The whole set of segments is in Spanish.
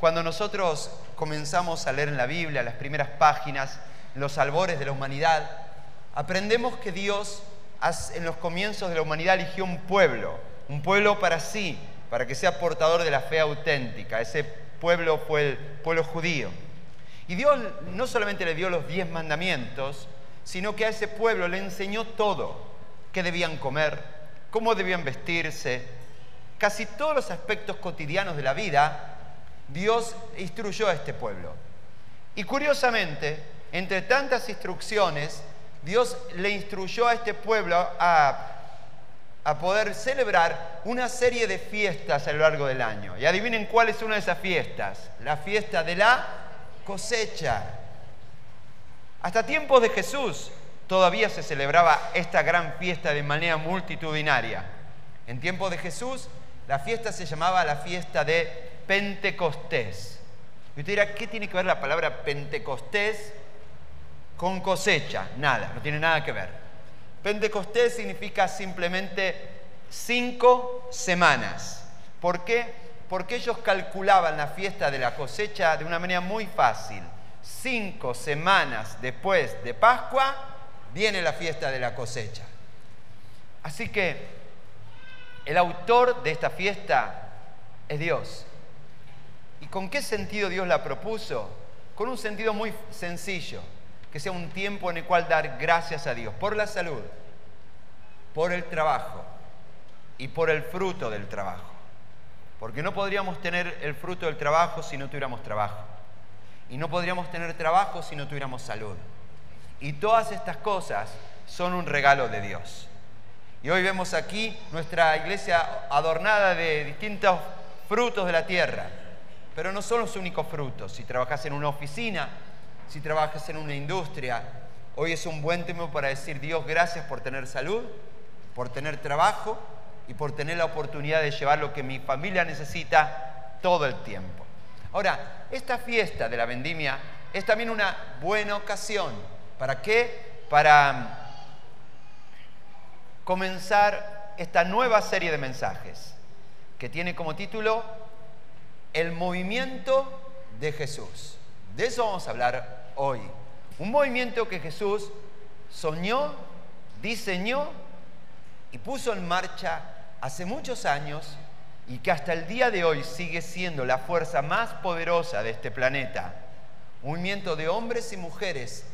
Cuando nosotros comenzamos a leer en la Biblia, las primeras páginas, los albores de la humanidad, aprendemos que Dios en los comienzos de la humanidad eligió un pueblo para sí, para que sea portador de la fe auténtica. Ese pueblo fue el pueblo judío. Y Dios no solamente le dio los 10 mandamientos, sino que a ese pueblo le enseñó todo: qué debían comer, cómo debían vestirse, casi todos los aspectos cotidianos de la vida. Dios instruyó a este pueblo. Y curiosamente, entre tantas instrucciones, Dios le instruyó a este pueblo a poder celebrar una serie de fiestas a lo largo del año. Y adivinen cuál es una de esas fiestas: la fiesta de la cosecha. Hasta tiempos de Jesús todavía se celebraba esta gran fiesta de manera multitudinaria. En tiempos de Jesús la fiesta se llamaba la fiesta de Pentecostés. Y usted dirá, ¿qué tiene que ver la palabra Pentecostés con cosecha? Nada, no tiene nada que ver. Pentecostés significa simplemente 5 semanas. ¿Por qué? Porque ellos calculaban la fiesta de la cosecha de una manera muy fácil. 5 semanas después de Pascua viene la fiesta de la cosecha. Así que el autor de esta fiesta es Dios. ¿Y con qué sentido Dios la propuso? Con un sentido muy sencillo: que sea un tiempo en el cual dar gracias a Dios por la salud, por el trabajo y por el fruto del trabajo. Porque no podríamos tener el fruto del trabajo si no tuviéramos trabajo. Y no podríamos tener trabajo si no tuviéramos salud. Y todas estas cosas son un regalo de Dios. Y hoy vemos aquí nuestra iglesia adornada de distintos frutos de la tierra. Pero no son los únicos frutos. Si trabajas en una oficina, si trabajas en una industria, hoy es un buen tiempo para decir: Dios, gracias por tener salud, por tener trabajo y por tener la oportunidad de llevar lo que mi familia necesita todo el tiempo. Ahora, esta fiesta de la vendimia es también una buena ocasión. ¿Para qué? Para comenzar esta nueva serie de mensajes que tiene como título El movimiento de Jesús. De eso vamos a hablar hoy. Un movimiento que Jesús soñó, diseñó y puso en marcha hace muchos años, y que hasta el día de hoy sigue siendo la fuerza más poderosa de este planeta. Un movimiento de hombres y mujeres,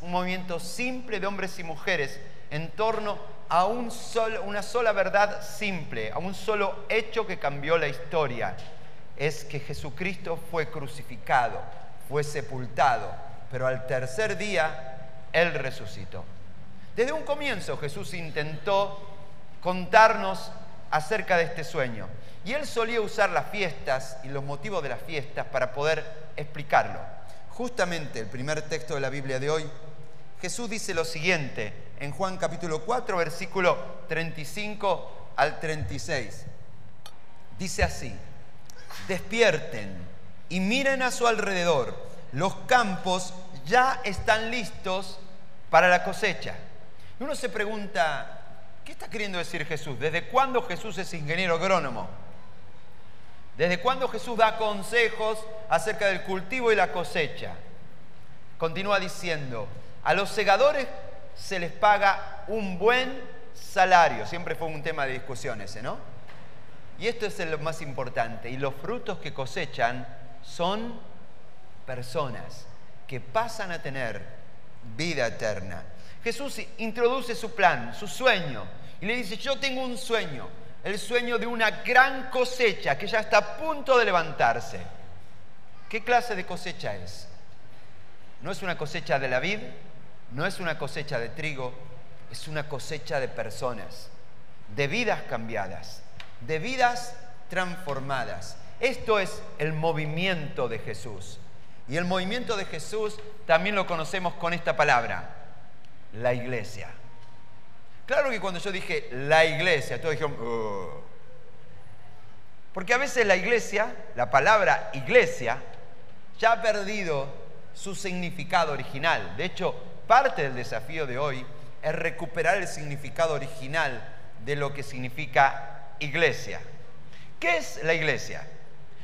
un movimiento simple de hombres y mujeres en torno a una sola verdad simple, a un solo hecho que cambió la historia. Es que Jesucristo fue crucificado, fue sepultado, pero al tercer día Él resucitó. Desde un comienzo Jesús intentó contarnos acerca de este sueño. Y Él solía usar las fiestas y los motivos de las fiestas para poder explicarlo. Justamente el primer texto de la Biblia de hoy, Jesús dice lo siguiente en Juan capítulo 4, versículo 35 al 36. Dice así: despierten y miren a su alrededor. Los campos ya están listos para la cosecha. Y uno se pregunta, ¿qué está queriendo decir Jesús? ¿Desde cuándo Jesús es ingeniero agrónomo? ¿Desde cuándo Jesús da consejos acerca del cultivo y la cosecha? Continúa diciendo: a los segadores se les paga un buen salario. Siempre fue un tema de discusión ese, ¿no? Y esto es lo más importante. Y los frutos que cosechan son personas que pasan a tener vida eterna. Jesús introduce su plan, su sueño, y le dice: yo tengo un sueño, el sueño de una gran cosecha que ya está a punto de levantarse. ¿Qué clase de cosecha es? No es una cosecha de la vid, no es una cosecha de trigo, es una cosecha de personas, de vidas cambiadas, de vidas transformadas. Esto es el movimiento de Jesús. Y el movimiento de Jesús también lo conocemos con esta palabra: la iglesia. Claro que cuando yo dije la iglesia, todos dijeron porque a veces la iglesia, la palabra iglesia, ya ha perdido su significado original. De hecho, parte del desafío de hoy es recuperar el significado original de lo que significa iglesia. ¿Qué es la iglesia?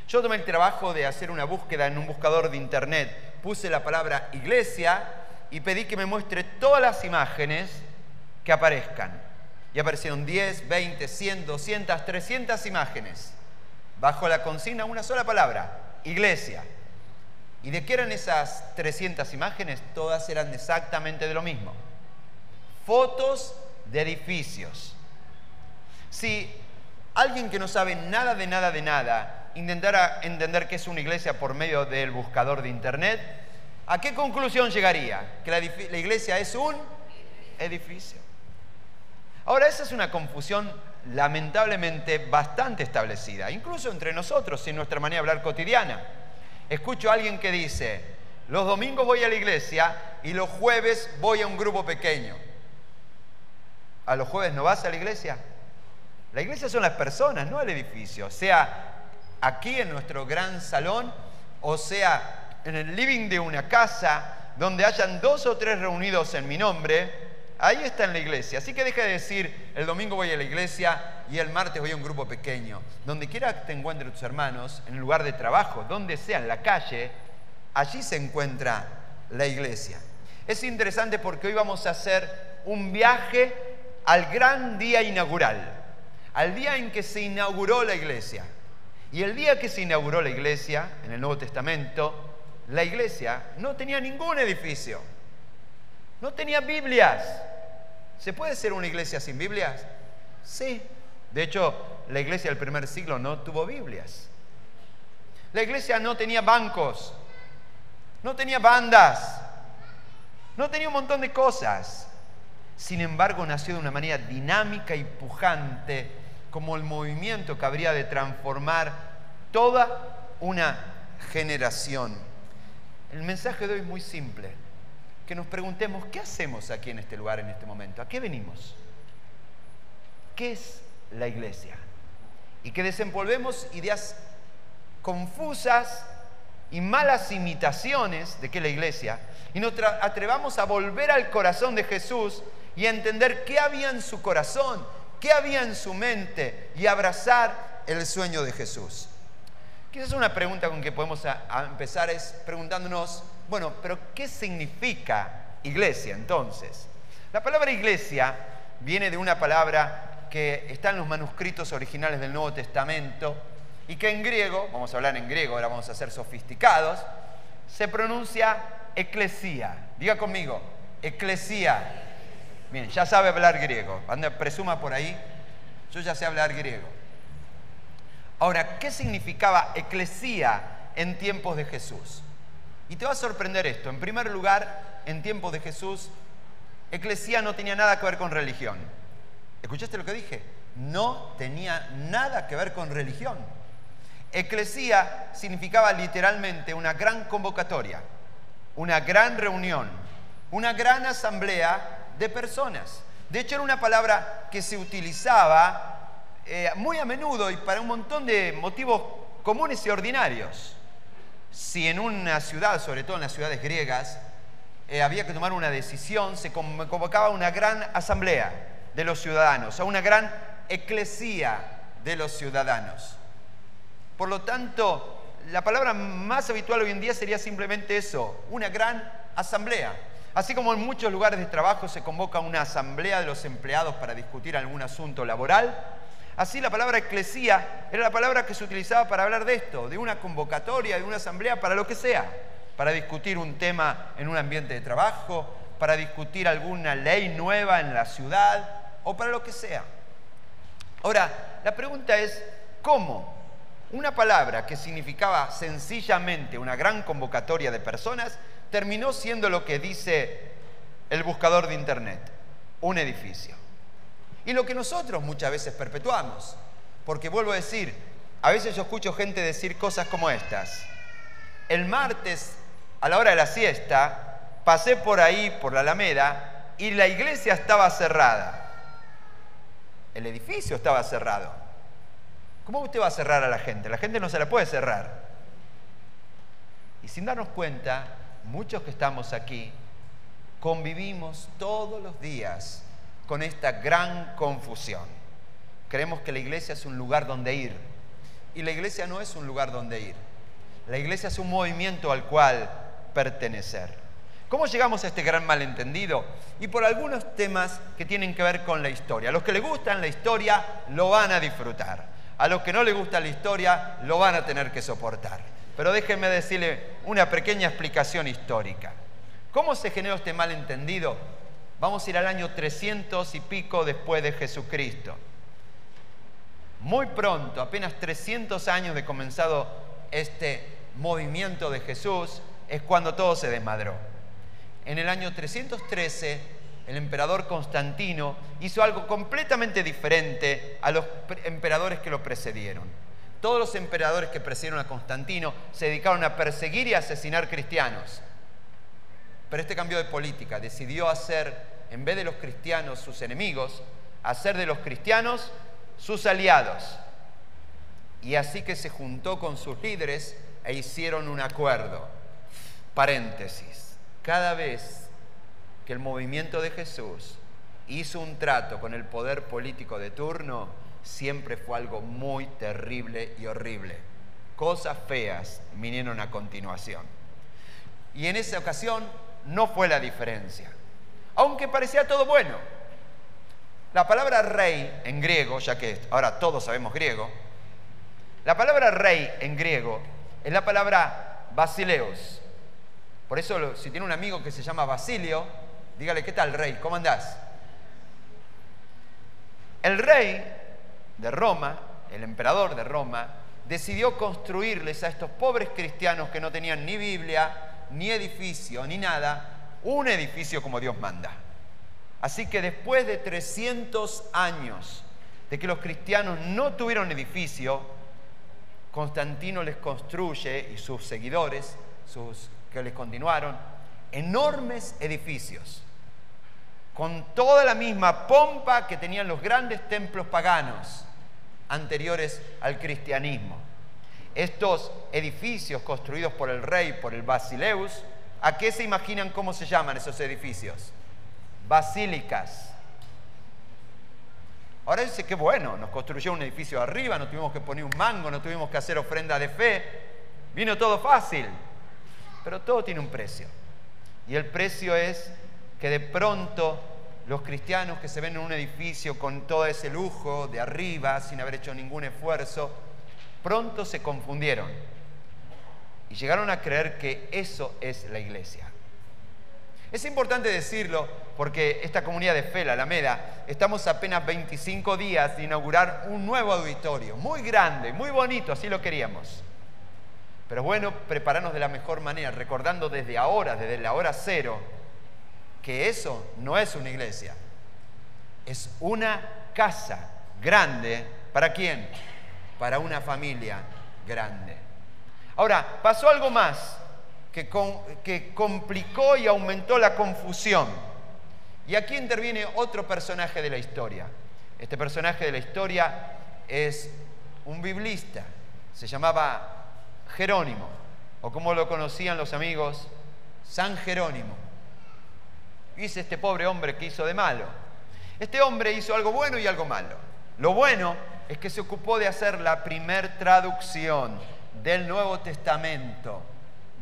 Yo tomé el trabajo de hacer una búsqueda en un buscador de internet. Puse la palabra iglesia y pedí que me muestre todas las imágenes que aparezcan. Y aparecieron 10, 20, 100, 200, 300 imágenes. Bajo la consigna una sola palabra, iglesia. ¿Y de qué eran esas 300 imágenes? Todas eran exactamente de lo mismo. Fotos de edificios. Si alguien que no sabe nada de nada intentara entender qué es una iglesia por medio del buscador de internet, ¿a qué conclusión llegaría? Que la iglesia es un edificio. Ahora, esa es una confusión lamentablemente bastante establecida, incluso entre nosotros en nuestra manera de hablar cotidiana. Escucho a alguien que dice, los domingos voy a la iglesia y los jueves voy a un grupo pequeño. ¿A los jueves no vas a la iglesia? La iglesia son las personas, no el edificio. Sea aquí en nuestro gran salón, o sea en el living de una casa, donde hayan 2 o 3 reunidos en mi nombre, ahí está en la iglesia. Así que deja de decir, el domingo voy a la iglesia y el martes voy a un grupo pequeño. Donde quiera que te encuentres tus hermanos, en el lugar de trabajo, donde sea, en la calle, allí se encuentra la iglesia. Es interesante porque hoy vamos a hacer un viaje al gran día inaugural, al día en que se inauguró la iglesia. Y el día que se inauguró la iglesia, en el Nuevo Testamento, la iglesia no tenía ningún edificio, no tenía Biblias. ¿Se puede ser una iglesia sin Biblias? Sí. De hecho, la iglesia del primer siglo no tuvo Biblias. La iglesia no tenía bancos, no tenía bandas, no tenía un montón de cosas. Sin embargo, nació de una manera dinámica y pujante, como el movimiento que habría de transformar toda una generación. El mensaje de hoy es muy simple. Que nos preguntemos, ¿qué hacemos aquí en este lugar, en este momento? ¿A qué venimos? ¿Qué es la iglesia? Y que desempolvemos ideas confusas y malas imitaciones de qué es la iglesia y nos atrevamos a volver al corazón de Jesús y a entender qué había en su corazón, qué había en su mente y abrazar el sueño de Jesús. Quizás una pregunta con que podemos empezar es preguntándonos, bueno, pero ¿qué significa iglesia entonces? La palabra iglesia viene de una palabra que está en los manuscritos originales del Nuevo Testamento y que en griego, vamos a hablar en griego, ahora vamos a ser sofisticados, se pronuncia eclesia. Diga conmigo, eclesia. Bien, ya sabe hablar griego. Anda, presuma por ahí, yo ya sé hablar griego. Ahora, ¿qué significaba eclesia en tiempos de Jesús? Y te va a sorprender esto. En primer lugar, en tiempos de Jesús, eclesia no tenía nada que ver con religión. ¿Escuchaste lo que dije? No tenía nada que ver con religión. Eclesia significaba literalmente una gran convocatoria, una gran reunión, una gran asamblea de personas. De hecho, era una palabra que se utilizaba muy a menudo y para un montón de motivos comunes y ordinarios. Si en una ciudad, sobre todo en las ciudades griegas, había que tomar una decisión, se convocaba una gran asamblea de los ciudadanos, a una gran eclesía de los ciudadanos. Por lo tanto, la palabra más habitual hoy en día sería simplemente eso, una gran asamblea. Así como en muchos lugares de trabajo se convoca una asamblea de los empleados para discutir algún asunto laboral, así la palabra eclesía era la palabra que se utilizaba para hablar de esto, de una convocatoria, de una asamblea, para lo que sea, para discutir un tema en un ambiente de trabajo, para discutir alguna ley nueva en la ciudad o para lo que sea. Ahora, la pregunta es, ¿cómo una palabra que significaba sencillamente una gran convocatoria de personas terminó siendo lo que dice el buscador de internet, un edificio? Y lo que nosotros muchas veces perpetuamos, porque vuelvo a decir, a veces yo escucho gente decir cosas como estas. El martes, a la hora de la siesta, pasé por ahí, por la Alameda, y la iglesia estaba cerrada. El edificio estaba cerrado. ¿Cómo usted va a cerrar a la gente? La gente no se la puede cerrar. Y sin darnos cuenta, muchos que estamos aquí convivimos todos los días con esta gran confusión. Creemos que la iglesia es un lugar donde ir. y la iglesia no es un lugar donde ir. La iglesia es un movimiento al cual pertenecer. ¿Cómo llegamos a este gran malentendido? Y por algunos temas que tienen que ver con la historia. A los que les gustan la historia lo van a disfrutar. A los que no les gusta la historia lo van a tener que soportar. Pero déjenme decirle una pequeña explicación histórica. ¿Cómo se generó este malentendido? Vamos a ir al año 300 y pico después de Jesucristo. Muy pronto, apenas 300 años de comenzado este movimiento de Jesús, es cuando todo se desmadró. En el año 313, el emperador Constantino hizo algo completamente diferente a los emperadores que lo precedieron. Todos los emperadores que precedieron a Constantino se dedicaron a perseguir y a asesinar cristianos. Pero este cambió de política, decidió hacer, en vez de los cristianos sus enemigos, hacer de los cristianos sus aliados. Y así que se juntó con sus líderes e hicieron un acuerdo. Paréntesis. Cada vez que el movimiento de Jesús hizo un trato con el poder político de turno, siempre fue algo muy terrible y horrible. Cosas feas vinieron a continuación. Y en esa ocasión no fue la diferencia. Aunque parecía todo bueno. La palabra rey en griego, ya que ahora todos sabemos griego, la palabra rey en griego es la palabra basileus. Por eso, si tiene un amigo que se llama Basilio, dígale, ¿qué tal, rey? ¿Cómo andás? El rey de Roma, el emperador de Roma, decidió construirles a estos pobres cristianos que no tenían ni Biblia, ni edificio, ni nada, un edificio como Dios manda. Así que después de 300 años de que los cristianos no tuvieron edificio, Constantino les construye, y sus seguidores, sus que les continuaron, enormes edificios, con toda la misma pompa que tenían los grandes templos paganos anteriores al cristianismo. Estos edificios construidos por el rey, por el Basileus, ¿a qué se imaginan cómo se llaman esos edificios? Basílicas. Ahora dice que bueno, nos construyó un edificio arriba, no tuvimos que poner un mango, no tuvimos que hacer ofrenda de fe, vino todo fácil. Pero todo tiene un precio. Y el precio es que de pronto los cristianos que se ven en un edificio con todo ese lujo de arriba, sin haber hecho ningún esfuerzo, pronto se confundieron y llegaron a creer que eso es la iglesia. Es importante decirlo porque esta comunidad de fe, la Alameda, estamos apenas 25 días de inaugurar un nuevo auditorio, muy grande, muy bonito, así lo queríamos. Pero bueno, prepararnos de la mejor manera, recordando desde ahora, desde la hora cero, que eso no es una iglesia, es una casa grande. ¿Para quién? Para una familia grande. Ahora, pasó algo más que complicó y aumentó la confusión. Y aquí interviene otro personaje de la historia. Este personaje de la historia es un biblista, se llamaba Jerónimo, o como lo conocían los amigos, San Jerónimo. Dice este pobre hombre que hizo de malo. Este hombre hizo algo bueno y algo malo. Lo bueno es que se ocupó de hacer la primer traducción del Nuevo Testamento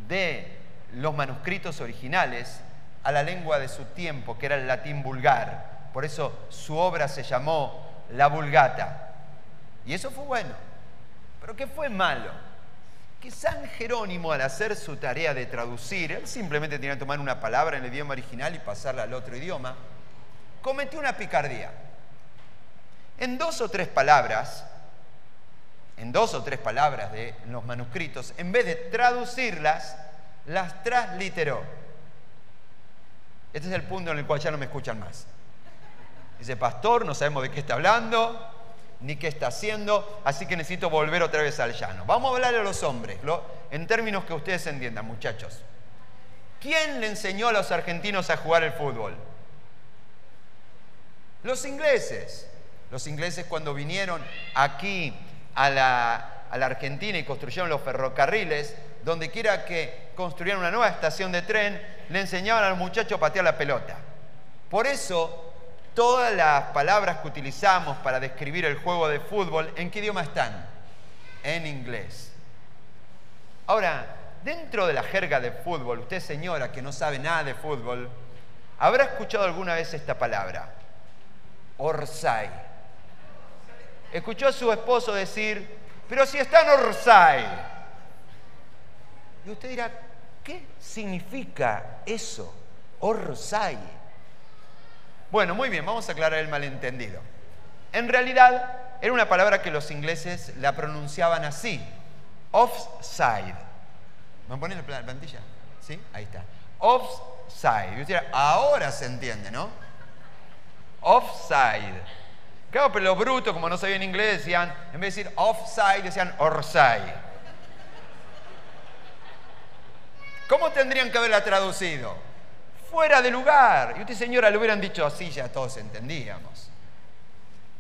de los manuscritos originales a la lengua de su tiempo, que era el latín vulgar. Por eso su obra se llamó la Vulgata. Y eso fue bueno. ¿Pero qué fue malo? Que San Jerónimo, al hacer su tarea de traducir, él simplemente tenía que tomar una palabra en el idioma original y pasarla al otro idioma, cometió una picardía. En dos o tres palabras de los manuscritos, en vez de traducirlas, las transliteró. Este es el punto en el cual ya no me escuchan más. Dice, pastor, no sabemos de qué está hablando, ni qué está haciendo, así que necesito volver otra vez al llano. Vamos a hablar a los hombres, en términos que ustedes entiendan, muchachos. ¿Quién le enseñó a los argentinos a jugar el fútbol? Los ingleses. Los ingleses, cuando vinieron aquí a la Argentina y construyeron los ferrocarriles, donde quiera que construyeran una nueva estación de tren, le enseñaban a los muchachos a patear la pelota. Por eso, todas las palabras que utilizamos para describir el juego de fútbol, ¿en qué idioma están? en inglés. Ahora, dentro de la jerga de fútbol, usted señora que no sabe nada de fútbol, habrá escuchado alguna vez esta palabra, offside. Escuchó a su esposo decir, pero si está en offside. Y usted dirá, ¿qué significa eso? Offside. Bueno, muy bien, vamos a aclarar el malentendido. En realidad, era una palabra que los ingleses la pronunciaban así, offside. ¿Me ponen la plantilla? ¿Sí? Ahí está. Offside. Y usted dirá, ahora se entiende, ¿no? Offside. Claro, pero los brutos, como no sabían inglés, decían, en vez de decir offside, decían orside. ¿Cómo tendrían que haberla traducido? Fuera de lugar. Y usted, señora, lo hubieran dicho así, ya todos entendíamos.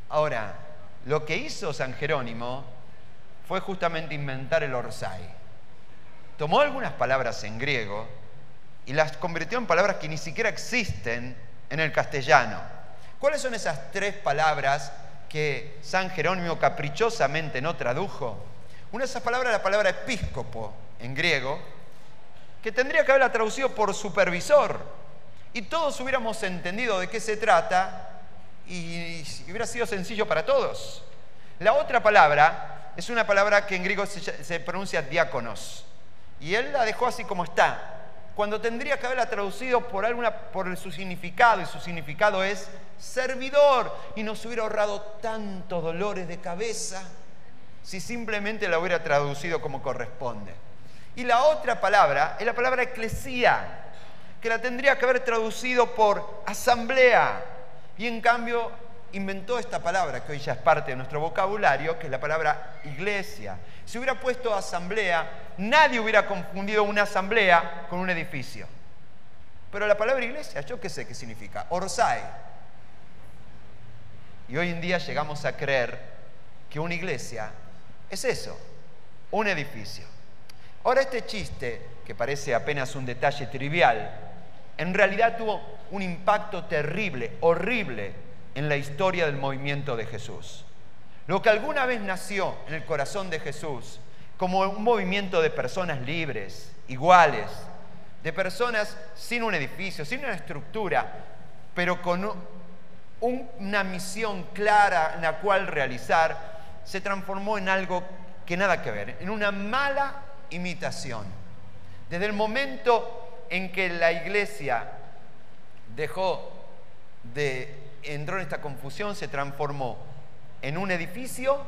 Ahora, lo que hizo San Jerónimo fue justamente inventar el orsay. Tomó algunas palabras en griego y las convirtió en palabras que ni siquiera existen en el castellano. ¿Cuáles son esas tres palabras que San Jerónimo caprichosamente no tradujo? Una de esas palabras es la palabra episcopo en griego, que tendría que haberla traducido por supervisor. Y todos hubiéramos entendido de qué se trata y hubiera sido sencillo para todos. La otra palabra es una palabra que en griego se pronuncia diáconos. Y él la dejó así como está, cuando tendría que haberla traducido por su significado, y su significado es servidor, y nos hubiera ahorrado tantos dolores de cabeza si simplemente la hubiera traducido como corresponde. Y la otra palabra es la palabra eclesía, que la tendría que haber traducido por asamblea, y en cambio inventó esta palabra que hoy ya es parte de nuestro vocabulario, que es la palabra iglesia. Si hubiera puesto asamblea, nadie hubiera confundido una asamblea con un edificio. Pero la palabra iglesia, yo qué sé qué significa, orsay. Y hoy en día llegamos a creer que una iglesia es eso, un edificio. Ahora, este chiste, que parece apenas un detalle trivial, en realidad tuvo un impacto terrible, horrible, en la historia del movimiento de Jesús. Lo que alguna vez nació en el corazón de Jesús como un movimiento de personas libres, iguales, de personas sin un edificio, sin una estructura, pero con una misión clara en la cual realizar, se transformó en algo que nada que ver, en una mala imitación. Desde el momento en que la iglesia entró en esta confusión, se transformó en un edificio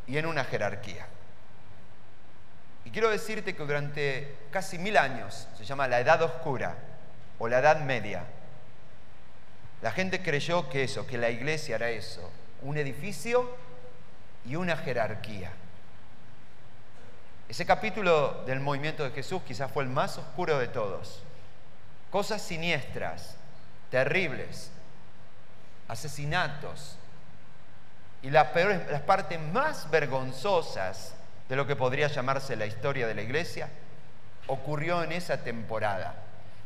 y en una jerarquía. Y quiero decirte que durante casi 1000 años, se llama la Edad Oscura o la Edad Media, la gente creyó que la iglesia era eso, un edificio y una jerarquía. Ese capítulo del movimiento de Jesús quizás fue el más oscuro de todos. Cosas siniestras, terribles, asesinatos y las partes más vergonzosas de lo que podría llamarse la historia de la iglesia ocurrió en esa temporada.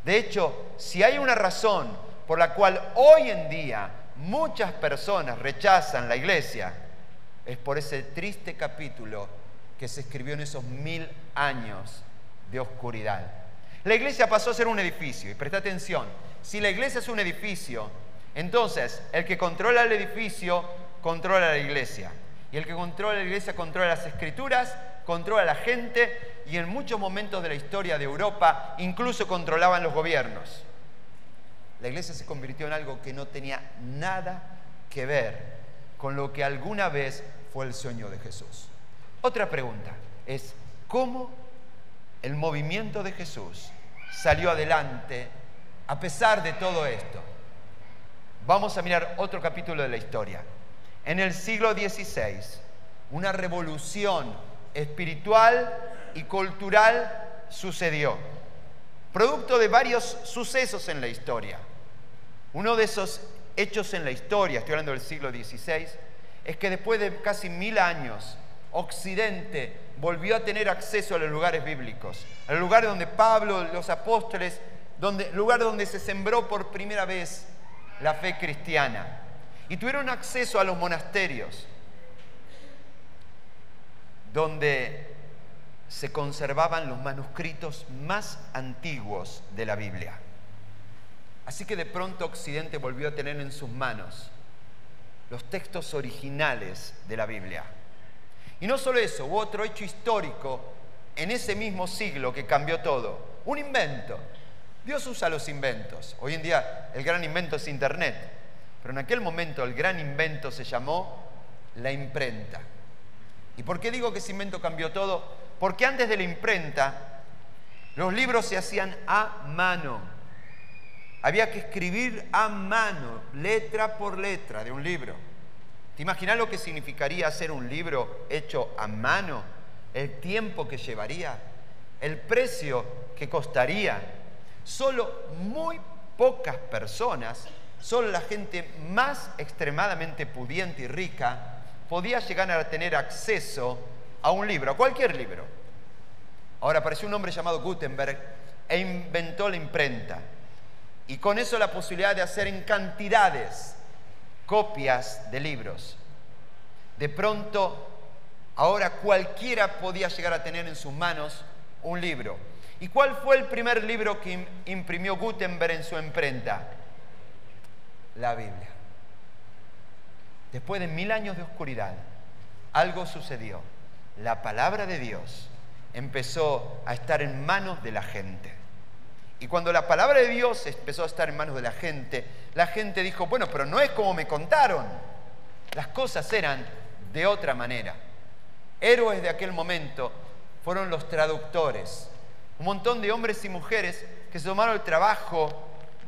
De hecho, si hay una razón por la cual hoy en día muchas personas rechazan la iglesia, es por ese triste capítulo que se escribió en esos 1000 años de oscuridad. La iglesia pasó a ser un edificio, y presta atención, si la iglesia es un edificio, entonces el que controla el edificio controla la iglesia, y el que controla la iglesia controla las escrituras, controla a la gente, y en muchos momentos de la historia de Europa incluso controlaban los gobiernos. La iglesia se convirtió en algo que no tenía nada que ver con lo que alguna vez fue el sueño de Jesús. Otra pregunta es, ¿cómo el movimiento de Jesús salió adelante a pesar de todo esto? Vamos a mirar otro capítulo de la historia. En el siglo XVI, una revolución espiritual y cultural sucedió, producto de varios sucesos en la historia. Uno de esos hechos en la historia, estoy hablando del siglo XVI, es que después de casi 1000 años, Occidente volvió a tener acceso a los lugares bíblicos, al lugar donde Pablo, los apóstoles, lugar donde se sembró por primera vez la fe cristiana. Y tuvieron acceso a los monasterios. donde se conservaban los manuscritos más antiguos de la Biblia. Así que de pronto Occidente volvió a tener en sus manos los textos originales de la Biblia. Y no solo eso, hubo otro hecho histórico en ese mismo siglo que cambió todo. Un invento. Dios usa los inventos. Hoy en día el gran invento es Internet. Pero en aquel momento el gran invento se llamó la imprenta. ¿Y por qué digo que ese invento cambió todo? Porque antes de la imprenta, los libros se hacían a mano. Había que escribir a mano, letra por letra de un libro. ¿Te imaginas lo que significaría hacer un libro hecho a mano? El tiempo que llevaría, el precio que costaría. Solo muy pocas personas, solo la gente más extremadamente pudiente y rica, podía llegar a tener acceso a un libro, a cualquier libro. Ahora apareció un hombre llamado Gutenberg e inventó la imprenta. Y con eso la posibilidad de hacer en cantidades copias de libros. De pronto, ahora cualquiera podía llegar a tener en sus manos un libro. ¿Y cuál fue el primer libro que imprimió Gutenberg en su imprenta? La Biblia. Después de 1000 años de oscuridad, algo sucedió. La palabra de Dios empezó a estar en manos de la gente. Y cuando la palabra de Dios empezó a estar en manos de la gente dijo, bueno, pero no es como me contaron. Las cosas eran de otra manera. Héroes de aquel momento fueron los traductores. Un montón de hombres y mujeres que se tomaron el trabajo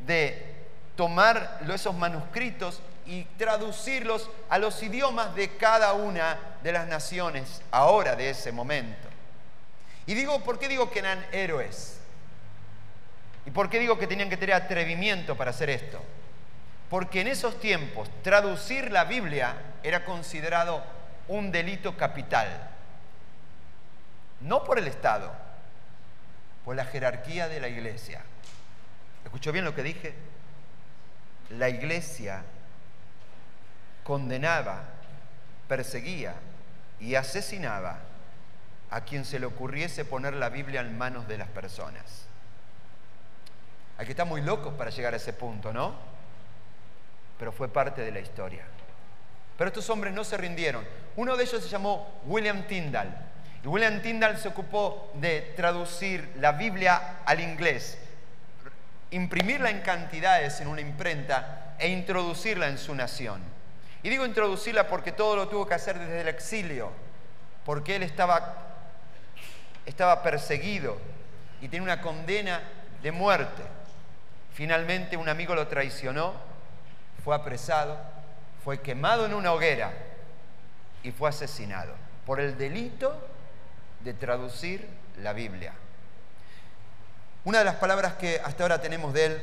de tomar esos manuscritos y traducirlos a los idiomas de cada una de las naciones ahora de ese momento. Y ¿por qué digo que eran héroes? ¿Y por qué digo que tenían que tener atrevimiento para hacer esto? Porque en esos tiempos traducir la Biblia era considerado un delito capital. No por el Estado, por la jerarquía de la Iglesia. ¿Escuchó bien lo que dije? La Iglesia condenaba, perseguía y asesinaba a quien se le ocurriese poner la Biblia en manos de las personas. Hay que estar muy locos para llegar a ese punto, ¿no? Pero fue parte de la historia. Pero estos hombres no se rindieron. Uno de ellos se llamó William Tyndale. Y William Tyndale se ocupó de traducir la Biblia al inglés, imprimirla en cantidades en una imprenta e introducirla en su nación. Y digo introducirla porque todo lo tuvo que hacer desde el exilio, porque él estaba perseguido y tenía una condena de muerte. Finalmente un amigo lo traicionó, fue apresado, fue quemado en una hoguera y fue asesinado por el delito de traducir la Biblia. Una de las palabras que hasta ahora tenemos de él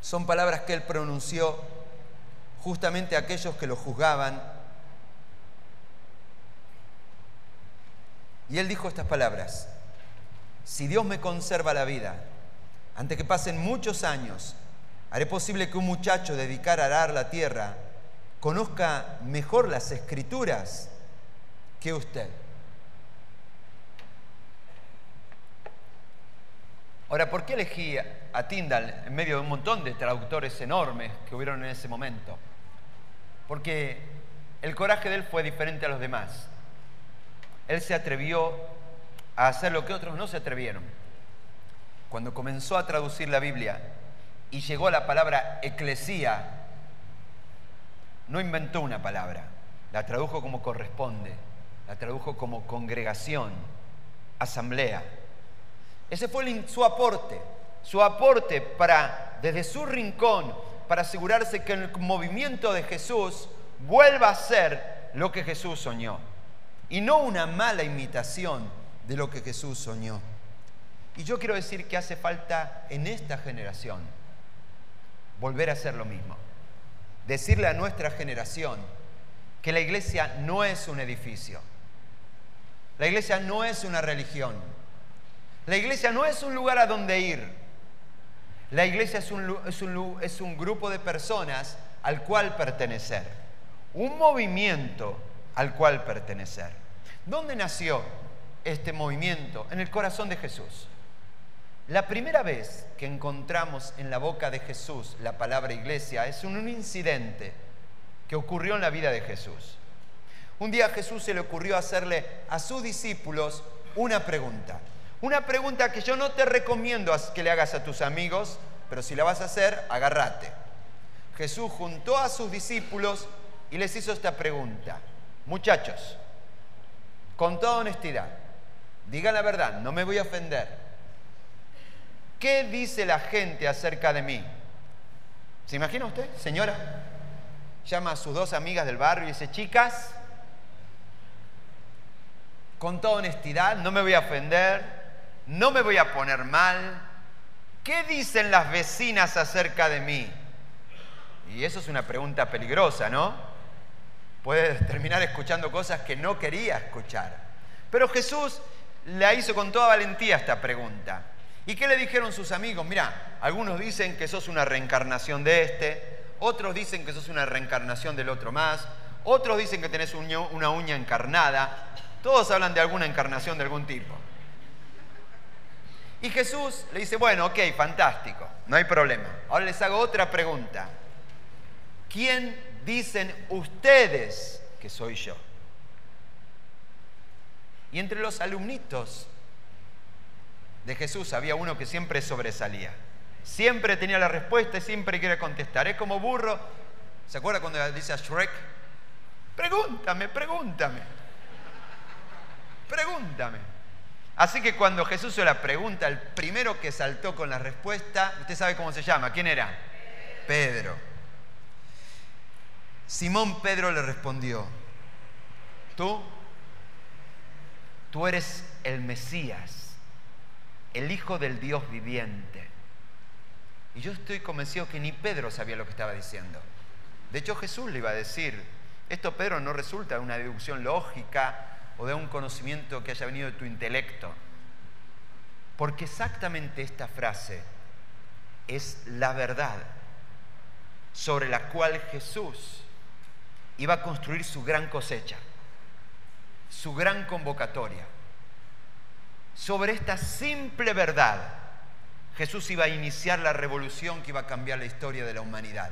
son palabras que él pronunció justamente a aquellos que lo juzgaban. Y él dijo estas palabras: si Dios me conserva la vida, antes que pasen muchos años, haré posible que un muchacho dedicado a arar la tierra conozca mejor las Escrituras que usted. Ahora, ¿por qué elegí a Tyndale en medio de un montón de traductores enormes que hubieron en ese momento? Porque el coraje de él fue diferente a los demás. Él se atrevió a hacer lo que otros no se atrevieron. Cuando comenzó a traducir la Biblia y llegó a la palabra eclesía, no inventó una palabra, la tradujo como corresponde, la tradujo como congregación, asamblea. Ese fue su aporte para, desde su rincón, para asegurarse que el movimiento de Jesús vuelva a ser lo que Jesús soñó. Y no una mala imitación de lo que Jesús soñó. Y yo quiero decir que hace falta en esta generación volver a hacer lo mismo. Decirle a nuestra generación que la iglesia no es un edificio. La iglesia no es una religión. La iglesia no es un lugar a donde ir. La iglesia es un grupo de personas al cual pertenecer. Un movimiento al cual pertenecer. ¿Dónde nació este movimiento? En el corazón de Jesús. La primera vez que encontramos en la boca de Jesús la palabra iglesia es un incidente que ocurrió en la vida de Jesús. Un día a Jesús se le ocurrió hacerle a sus discípulos una pregunta. Una pregunta que yo no te recomiendo que le hagas a tus amigos, pero si la vas a hacer, agárrate. Jesús juntó a sus discípulos y les hizo esta pregunta. Muchachos, con toda honestidad, digan la verdad, no me voy a ofender. ¿Qué dice la gente acerca de mí? ¿Se imagina usted, señora? Llama a sus dos amigas del barrio y dice, chicas, con toda honestidad, no me voy a ofender, no me voy a poner mal. ¿Qué dicen las vecinas acerca de mí? Y eso es una pregunta peligrosa, ¿no? Puedes terminar escuchando cosas que no quería escuchar. Pero Jesús la hizo con toda valentía esta pregunta. ¿Y qué le dijeron sus amigos? Mirá, algunos dicen que sos una reencarnación de este, otros dicen que sos una reencarnación del otro más, otros dicen que tenés una uña encarnada. Todos hablan de alguna encarnación de algún tipo. Y Jesús le dice, bueno, ok, fantástico, no hay problema. Ahora les hago otra pregunta. ¿Quién dicen ustedes que soy yo? Y entre los alumnitos de Jesús había uno que siempre sobresalía. Siempre tenía la respuesta y siempre quería contestar. Es como burro. ¿Se acuerda cuando dice a Shrek? Pregúntame, pregúntame. Pregúntame. Así que cuando Jesús hizo la pregunta, el primero que saltó con la respuesta, usted sabe cómo se llama. ¿Quién era? Pedro. Simón Pedro le respondió, tú eres el Mesías, el Hijo del Dios viviente. Y yo estoy convencido que ni Pedro sabía lo que estaba diciendo. De hecho, Jesús le iba a decir, esto, Pedro, no resulta de una deducción lógica o de un conocimiento que haya venido de tu intelecto. Porque exactamente esta frase es la verdad sobre la cual Jesús iba a construir su gran cosecha, su gran convocatoria. Sobre esta simple verdad, Jesús iba a iniciar la revolución que iba a cambiar la historia de la humanidad.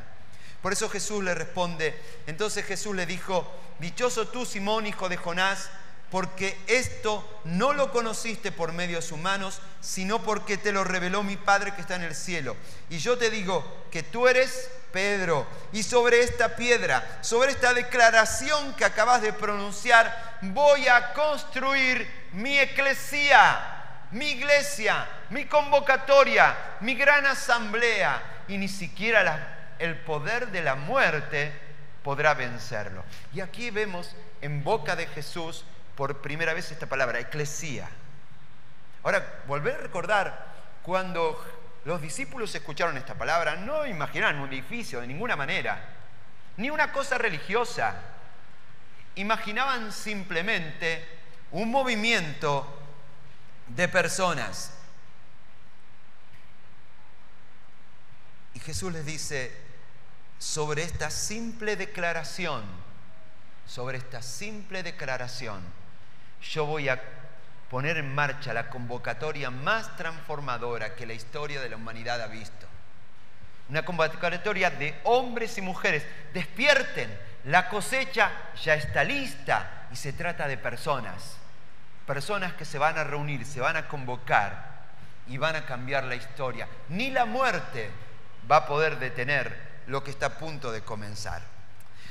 Por eso Jesús le responde, entonces Jesús le dijo, dichoso tú, Simón, hijo de Jonás, porque esto no lo conociste por medios humanos, sino porque te lo reveló mi Padre que está en el cielo. Y yo te digo que tú eres Pedro, y sobre esta piedra, sobre esta declaración que acabas de pronunciar, voy a construir mi eclesía, mi iglesia, mi convocatoria, mi gran asamblea, y ni siquiera el poder de la muerte podrá vencerlo. Y aquí vemos en boca de Jesús por primera vez esta palabra, eclesía. Ahora, volver a recordar, cuando los discípulos escucharon esta palabra, no imaginaban un edificio de ninguna manera, ni una cosa religiosa. Imaginaban simplemente un movimiento de personas. Y Jesús les dice, sobre esta simple declaración, yo voy a poner en marcha la convocatoria más transformadora que la historia de la humanidad ha visto. Una convocatoria de hombres y mujeres. Despierten, la cosecha ya está lista y se trata de personas. Personas que se van a reunir, se van a convocar y van a cambiar la historia. Ni la muerte va a poder detener lo que está a punto de comenzar.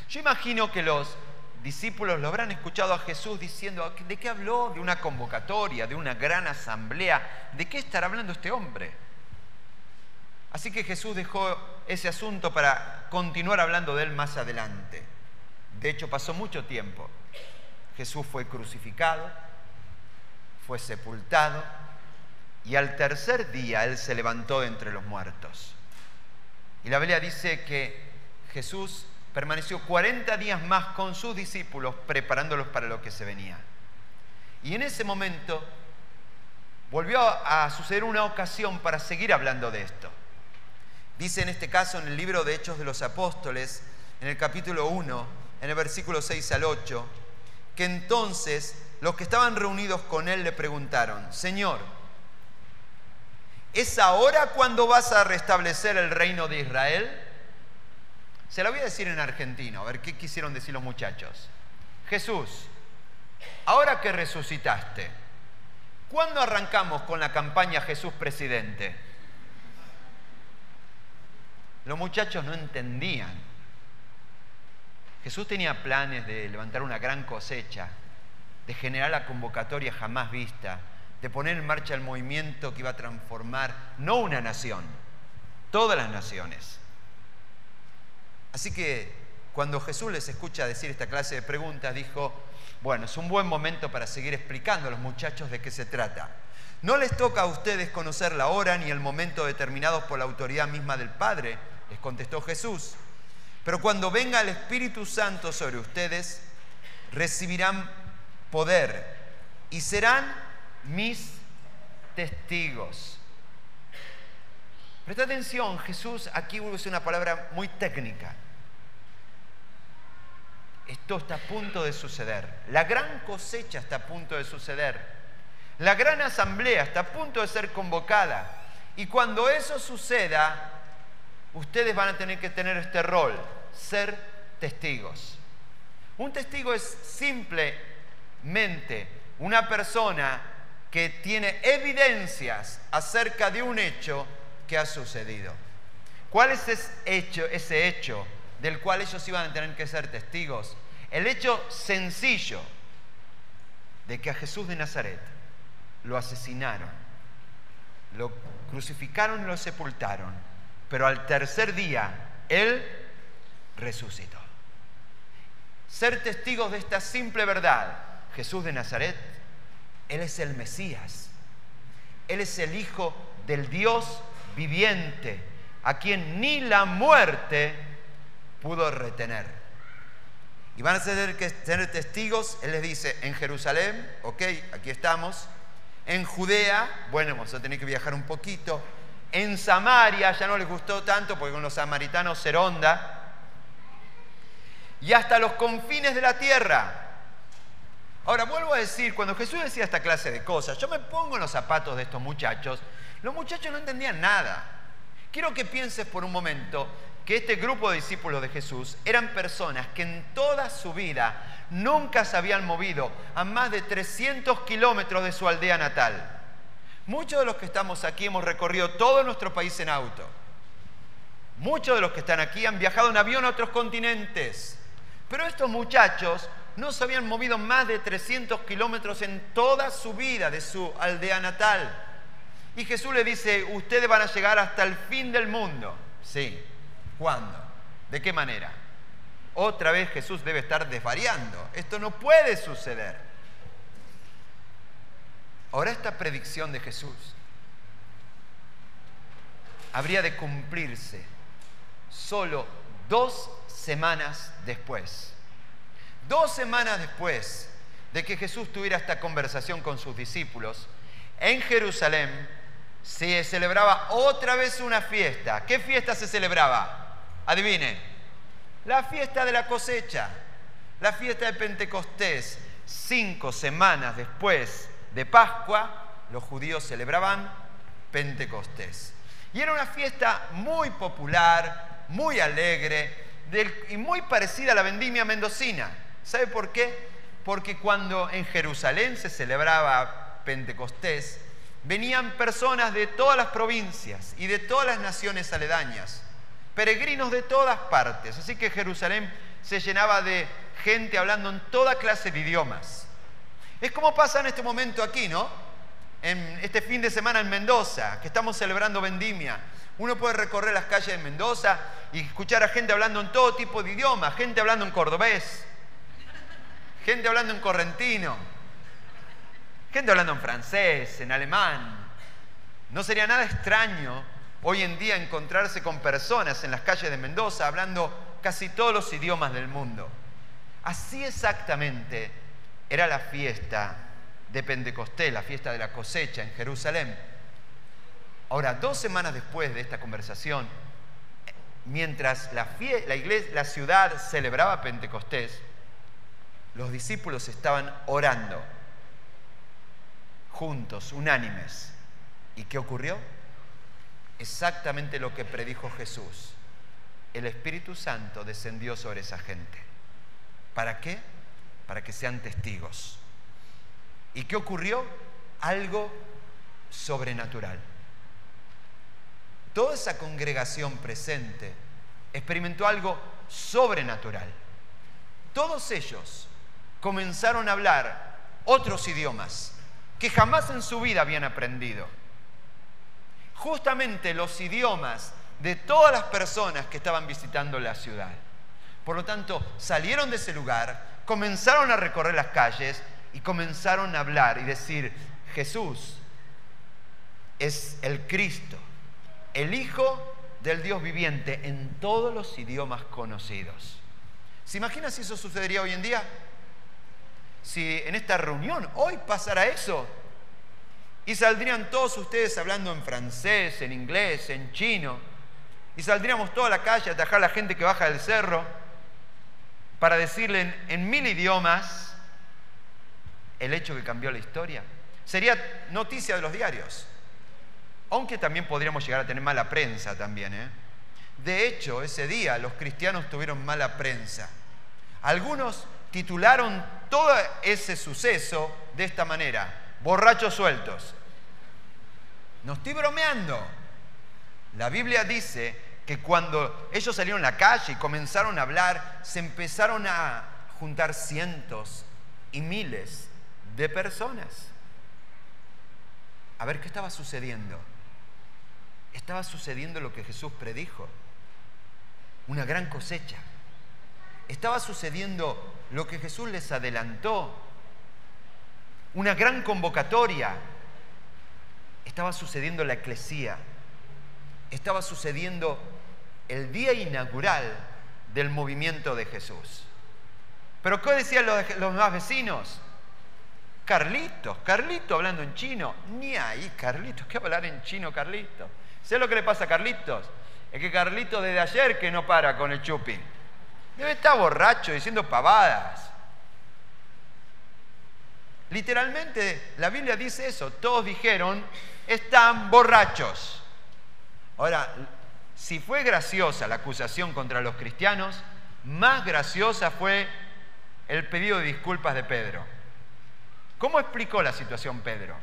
Yo imagino que los discípulos lo habrán escuchado a Jesús diciendo, ¿de qué habló? De una convocatoria, de una gran asamblea. ¿De qué estará hablando este hombre? Así que Jesús dejó ese asunto para continuar hablando de él más adelante. De hecho, pasó mucho tiempo. Jesús fue crucificado, fue sepultado y al tercer día él se levantó de entre los muertos. Y la Biblia dice que Jesús permaneció 40 días más con sus discípulos preparándolos para lo que se venía. Y en ese momento volvió a suceder una ocasión para seguir hablando de esto. Dice en este caso en el libro de Hechos de los Apóstoles, en el capítulo 1, en el versículo 6 al 8, que entonces los que estaban reunidos con él le preguntaron: Señor, ¿es ahora cuando vas a restablecer el reino de Israel? Se lo voy a decir en argentino, a ver qué quisieron decir los muchachos. Jesús, ahora que resucitaste, ¿cuándo arrancamos con la campaña Jesús Presidente? Los muchachos no entendían. Jesús tenía planes de levantar una gran cosecha, de generar la convocatoria jamás vista, de poner en marcha el movimiento que iba a transformar no una nación, todas las naciones. Así que cuando Jesús les escucha decir esta clase de preguntas, dijo: bueno, es un buen momento para seguir explicando a los muchachos de qué se trata. No les toca a ustedes conocer la hora ni el momento determinados por la autoridad misma del Padre, les contestó Jesús. Pero cuando venga el Espíritu Santo sobre ustedes, recibirán poder y serán mis testigos. Presta atención, Jesús aquí usa una palabra muy técnica. Esto está a punto de suceder. La gran cosecha está a punto de suceder. La gran asamblea está a punto de ser convocada. Y cuando eso suceda, ustedes van a tener que tener este rol: ser testigos. Un testigo es simplemente una persona que tiene evidencias acerca de un hecho que ha sucedido. ¿Cuál es ese hecho del cual ellos iban a tener que ser testigos? El hecho sencillo de que a Jesús de Nazaret lo asesinaron, lo crucificaron y lo sepultaron, pero al tercer día Él resucitó. Ser testigos de esta simple verdad: Jesús de Nazaret, Él es el Mesías, Él es el Hijo del Dios viviente, a quien ni la muerte pudo retener. Y van a tener que ser testigos, Él les dice, en Jerusalén, ok, aquí estamos, en Judea, bueno, vamos a tener que viajar un poquito, en Samaria, ya no les gustó tanto porque con los samaritanos ser onda, y hasta los confines de la tierra. Ahora, vuelvo a decir, cuando Jesús decía esta clase de cosas, yo me pongo en los zapatos de estos muchachos. Los muchachos no entendían nada. Quiero que pienses por un momento que este grupo de discípulos de Jesús eran personas que en toda su vida nunca se habían movido a más de 300 kilómetros de su aldea natal. Muchos de los que estamos aquí hemos recorrido todo nuestro país en auto. Muchos de los que están aquí han viajado en avión a otros continentes. Pero estos muchachos no se habían movido más de 300 kilómetros en toda su vida de su aldea natal. Y Jesús le dice: ustedes van a llegar hasta el fin del mundo. Sí. ¿Cuándo? ¿De qué manera? Otra vez Jesús debe estar desvariando. Esto no puede suceder. Ahora, esta predicción de Jesús habría de cumplirse solo 2 semanas después. 2 semanas después de que Jesús tuviera esta conversación con sus discípulos, en Jerusalén se celebraba otra vez una fiesta. ¿Qué fiesta se celebraba? Adivine. La fiesta de la cosecha, la fiesta de Pentecostés. 5 semanas después de Pascua, los judíos celebraban Pentecostés. Y era una fiesta muy popular, muy alegre y muy parecida a la vendimia mendocina. ¿Sabe por qué? Porque cuando en Jerusalén se celebraba Pentecostés, venían personas de todas las provincias y de todas las naciones aledañas, peregrinos de todas partes. Así que Jerusalén se llenaba de gente hablando en toda clase de idiomas. Es como pasa en este momento aquí, ¿no? En este fin de semana en Mendoza, que estamos celebrando vendimia. Uno puede recorrer las calles de Mendoza y escuchar a gente hablando en todo tipo de idiomas, gente hablando en cordobés, gente hablando en correntino, gente hablando en francés, en alemán. No sería nada extraño hoy en día encontrarse con personas en las calles de Mendoza hablando casi todos los idiomas del mundo. Así exactamente era la fiesta de Pentecostés, la fiesta de la cosecha en Jerusalén. Ahora, 2 semanas después de esta conversación, mientras la ciudad celebraba Pentecostés, los discípulos estaban orando juntos, unánimes. ¿Y qué ocurrió? Exactamente lo que predijo Jesús. El Espíritu Santo descendió sobre esa gente. ¿Para qué? Para que sean testigos. ¿Y qué ocurrió? Algo sobrenatural. Toda esa congregación presente experimentó algo sobrenatural. Todos ellos comenzaron a hablar otros idiomas que jamás en su vida habían aprendido. Justamente los idiomas de todas las personas que estaban visitando la ciudad. Por lo tanto, salieron de ese lugar, comenzaron a recorrer las calles y comenzaron a hablar y decir: Jesús es el Cristo, el Hijo del Dios viviente, en todos los idiomas conocidos. ¿Se imagina si eso sucedería hoy en día? Si en esta reunión hoy pasara eso y saldrían todos ustedes hablando en francés, en inglés, en chino, y saldríamos toda la calle a atajar a la gente que baja del cerro para decirle en 1000 idiomas el hecho que cambió la historia. Sería noticia de los diarios, aunque también podríamos llegar a tener mala prensa también, ¿eh? De hecho, ese día los cristianos tuvieron mala prensa. Algunos titularon todo ese suceso de esta manera: borrachos sueltos. No estoy bromeando. La Biblia dice que cuando ellos salieron a la calle y comenzaron a hablar, se empezaron a juntar cientos y miles de personas. A ver, ¿qué estaba sucediendo? Estaba sucediendo lo que Jesús predijo: una gran cosecha. Estaba sucediendo lo que Jesús les adelantó: una gran convocatoria. Estaba sucediendo la eclesía. Estaba sucediendo el día inaugural del movimiento de Jesús. ¿Pero qué decían los demás vecinos? Carlitos hablando en chino. Ni ahí, Carlitos, ¿qué hablar en chino, Carlitos? ¿Sabes lo que le pasa a Carlitos? Es que Carlitos desde ayer que no para con el chupi. Debe estar borracho diciendo pavadas. Literalmente la Biblia dice eso. Todos dijeron: están borrachos. Ahora, si fue graciosa la acusación contra los cristianos, más graciosa fue el pedido de disculpas de Pedro. ¿Cómo explicó la situación Pedro?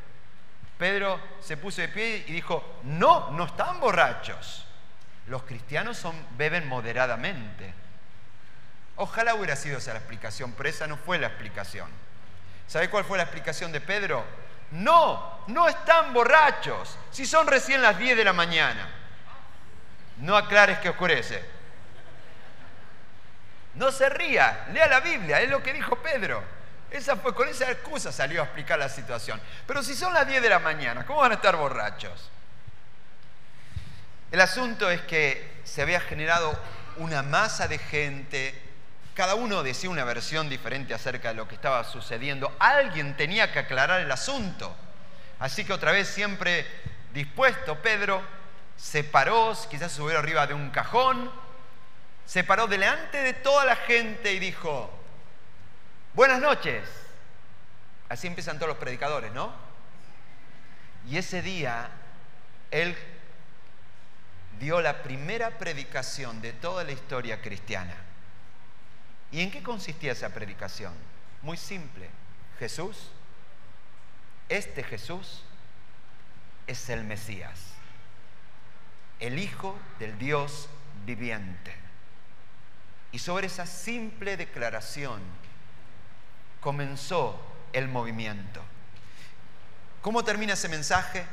Pedro se puso de pie y dijo: no están borrachos. Los cristianos beben moderadamente. Ojalá hubiera sido esa la explicación, pero esa no fue la explicación. ¿Sabe cuál fue la explicación de Pedro? No están borrachos, si son recién las 10 de la mañana. No aclares que oscurece. No se ría, lea la Biblia, es lo que dijo Pedro. Con esa excusa salió a explicar la situación. Pero si son las 10 de la mañana, ¿cómo van a estar borrachos? El asunto es que se había generado una masa de gente. Cada uno decía una versión diferente acerca de lo que estaba sucediendo. Alguien tenía que aclarar el asunto. Así que otra vez, siempre dispuesto, Pedro se paró, quizás subió arriba de un cajón, se paró delante de toda la gente y dijo: buenas noches. Así empiezan todos los predicadores, ¿no? Y ese día él dio la primera predicación de toda la historia cristiana. ¿Y en qué consistía esa predicación? Muy simple. Este Jesús es el Mesías, el Hijo del Dios viviente. Y sobre esa simple declaración comenzó el movimiento. ¿Cómo termina ese mensaje?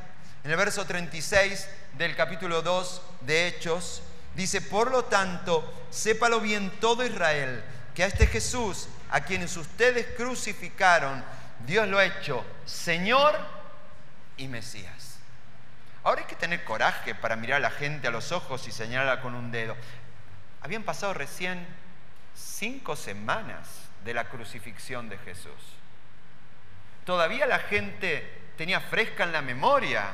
En el verso 36 del capítulo 2 de Hechos dice: por lo tanto, sépalo bien todo Israel, que a este Jesús, a quienes ustedes crucificaron, Dios lo ha hecho Señor y Mesías. Ahora hay que tener coraje para mirar a la gente a los ojos y señalarla con un dedo. Habían pasado recién 5 semanas de la crucifixión de Jesús. Todavía la gente tenía fresca en la memoria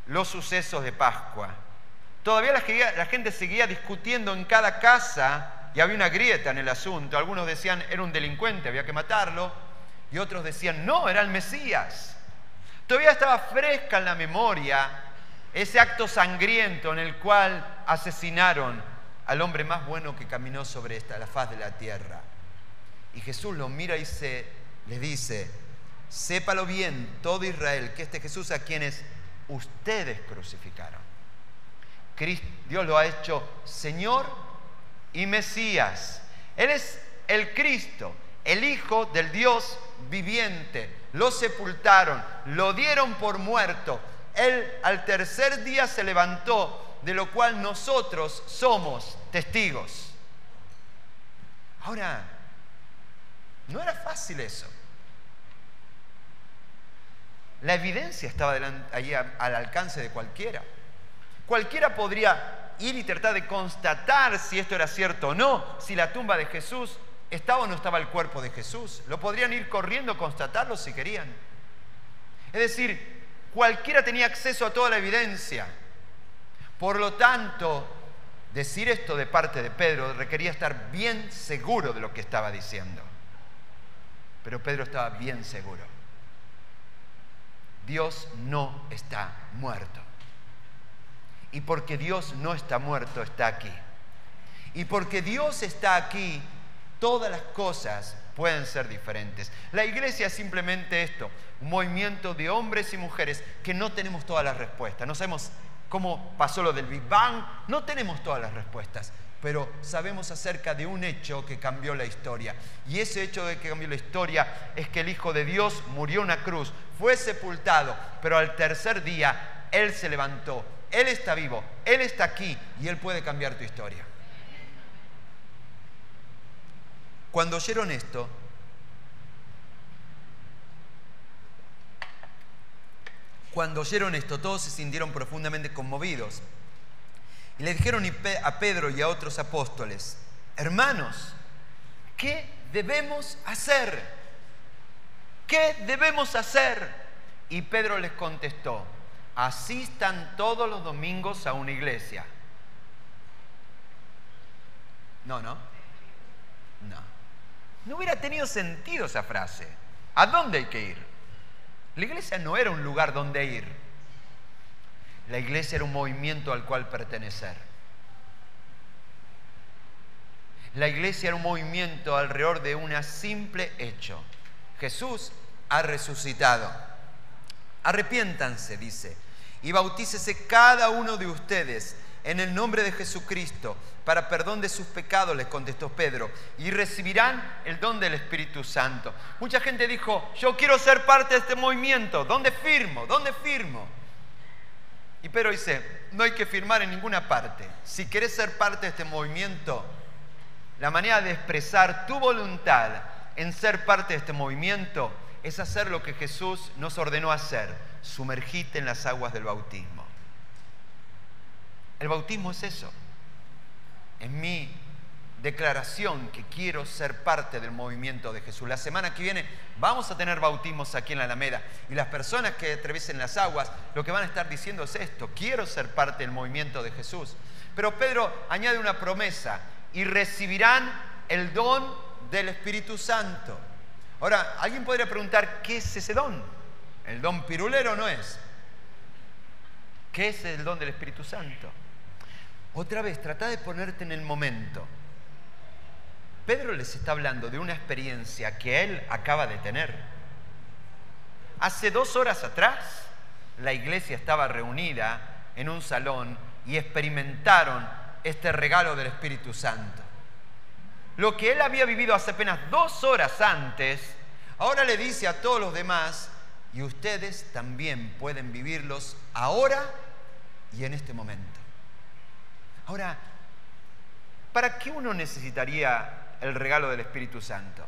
los sucesos de Pascua. Todavía la gente seguía discutiendo en cada casa y había una grieta en el asunto. Algunos decían era un delincuente, había que matarlo. y otros decían, no, era el Mesías. Todavía estaba fresca en la memoria ese acto sangriento en el cual asesinaron al hombre más bueno que caminó sobre la faz de la tierra. Y Jesús lo mira y le dice, sépalo bien todo Israel, que este Jesús a quienes ustedes crucificaron, Dios lo ha hecho Señor y Mesías. Él es el Cristo, el Hijo del Dios viviente. Lo sepultaron, lo dieron por muerto. Él al tercer día se levantó, de lo cual nosotros somos testigos. Ahora, no era fácil eso. La evidencia estaba allí al alcance de cualquiera. Cualquiera podría ir y tratar de constatar si esto era cierto o no, si la tumba de Jesús estaba o no estaba el cuerpo de Jesús. Lo podrían ir corriendo a constatarlo si querían. Es decir, cualquiera tenía acceso a toda la evidencia. Por lo tanto, decir esto de parte de Pedro requería estar bien seguro de lo que estaba diciendo. Pero Pedro estaba bien seguro. Dios no está muerto. Y porque Dios no está muerto, está aquí. Y porque Dios está aquí, todas las cosas pueden ser diferentes. La iglesia es simplemente esto, un movimiento de hombres y mujeres que no tenemos todas las respuestas. No sabemos cómo pasó lo del Big Bang, no tenemos todas las respuestas, pero sabemos acerca de un hecho que cambió la historia. Y ese hecho de que cambió la historia es que el Hijo de Dios murió en una cruz, fue sepultado, pero al tercer día Él se levantó. Él está vivo, Él está aquí y Él puede cambiar tu historia. Cuando oyeron esto, todos se sintieron profundamente conmovidos. Y le dijeron a Pedro y a otros apóstoles, hermanos, ¿qué debemos hacer? ¿Qué debemos hacer? Y Pedro les contestó, asistan todos los domingos a una iglesia. No hubiera tenido sentido esa frase. ¿A dónde hay que ir? La iglesia no era un lugar donde ir. La iglesia era un movimiento al cual pertenecer. La iglesia era un movimiento alrededor de un simple hecho. Jesús ha resucitado. Arrepiéntanse, dice, y bautícese cada uno de ustedes en el nombre de Jesucristo para perdón de sus pecados, les contestó Pedro, y recibirán el don del Espíritu Santo. Mucha gente dijo, yo quiero ser parte de este movimiento, ¿dónde firmo? ¿Dónde firmo? Y Pedro dice, no hay que firmar en ninguna parte. Si querés ser parte de este movimiento, la manera de expresar tu voluntad en ser parte de este movimiento es hacer lo que Jesús nos ordenó hacer, sumergite en las aguas del bautismo. El bautismo es eso. Es mi declaración que quiero ser parte del movimiento de Jesús. La semana que viene vamos a tener bautismos aquí en la Alameda y las personas que atraviesen las aguas lo que van a estar diciendo es esto, quiero ser parte del movimiento de Jesús. Pero Pedro añade una promesa, y recibirán el don del Espíritu Santo. Ahora, alguien podría preguntar, ¿qué es ese don? ¿El don pirulero no es? ¿Qué es el don del Espíritu Santo? Otra vez, trata de ponerte en el momento. Pedro les está hablando de una experiencia que él acaba de tener. Hace 2 horas atrás, la iglesia estaba reunida en un salón y experimentaron este regalo del Espíritu Santo. Lo que él había vivido hace apenas 2 horas antes, ahora le dice a todos los demás, y ustedes también pueden vivirlos ahora y en este momento. Ahora, ¿para qué uno necesitaría el regalo del Espíritu Santo?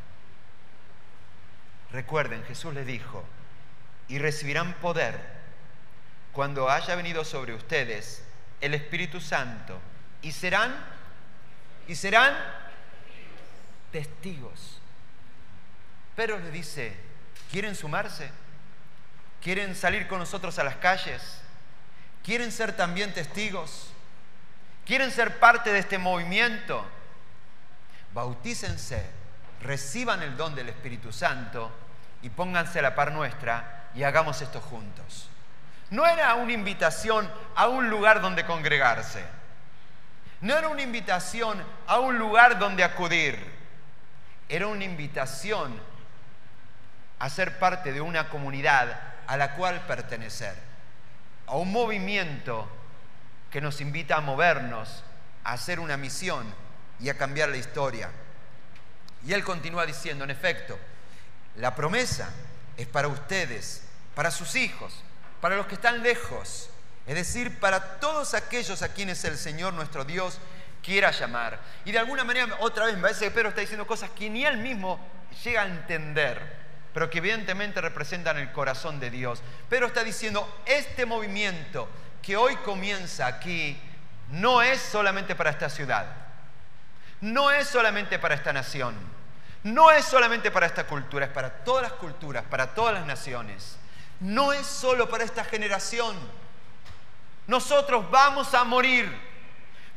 Recuerden, Jesús les dijo, y recibirán poder cuando haya venido sobre ustedes el Espíritu Santo, y serán testigos. Pedro les dice, ¿quieren sumarse? ¿Quieren salir con nosotros a las calles? ¿Quieren ser también testigos? ¿Quieren ser parte de este movimiento? Bautícense, reciban el don del Espíritu Santo y pónganse a la par nuestra y hagamos esto juntos. No era una invitación a un lugar donde congregarse. No era una invitación a un lugar donde acudir. Era una invitación a ser parte de una comunidad a la cual pertenecer. A un movimiento que nos invita a movernos, a hacer una misión y a cambiar la historia. Y él continúa diciendo, en efecto, la promesa es para ustedes, para sus hijos, para los que están lejos, es decir, para todos aquellos a quienes el Señor nuestro Dios quiera llamar. Y de alguna manera, otra vez, me parece que Pedro está diciendo cosas que ni él mismo llega a entender, pero que evidentemente representan el corazón de Dios. Pedro está diciendo, este movimiento que hoy comienza aquí, no es solamente para esta ciudad, no es solamente para esta nación, no es solamente para esta cultura, es para todas las culturas, para todas las naciones. No es solo para esta generación. Nosotros vamos a morir,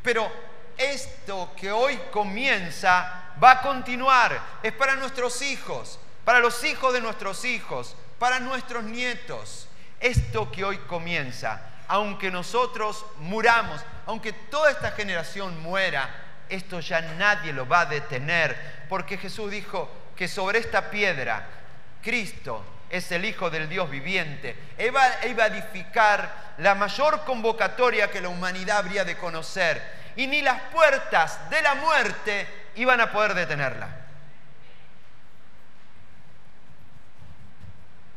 pero esto que hoy comienza va a continuar. Es para nuestros hijos, para los hijos de nuestros hijos, para nuestros nietos. Esto que hoy comienza, aunque nosotros muramos, aunque toda esta generación muera, esto ya nadie lo va a detener, porque Jesús dijo que sobre esta piedra Cristo es el Hijo del Dios viviente. Él va a edificar la mayor convocatoria que la humanidad habría de conocer, y ni las puertas de la muerte iban a poder detenerla.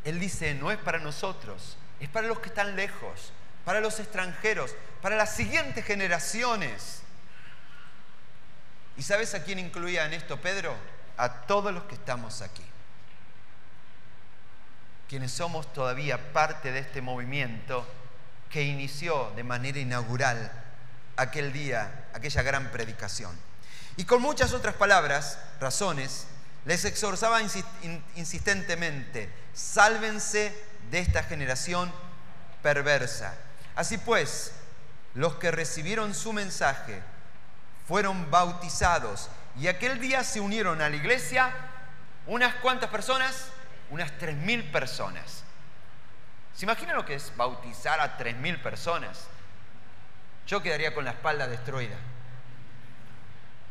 Él dice, no es para nosotros, es para los que están lejos, para los extranjeros, para las siguientes generaciones. ¿Y sabes a quién incluía en esto Pedro? A todos los que estamos aquí. Quienes somos todavía parte de este movimiento que inició de manera inaugural aquel día, aquella gran predicación. Y con muchas otras palabras, razones, les exhortaba insistentemente, sálvense de esta generación perversa. Así pues, los que recibieron su mensaje fueron bautizados y aquel día se unieron a la iglesia unas cuantas personas, unas 3.000 personas. ¿Se imaginan lo que es bautizar a 3.000 personas? Yo quedaría con la espalda destruida.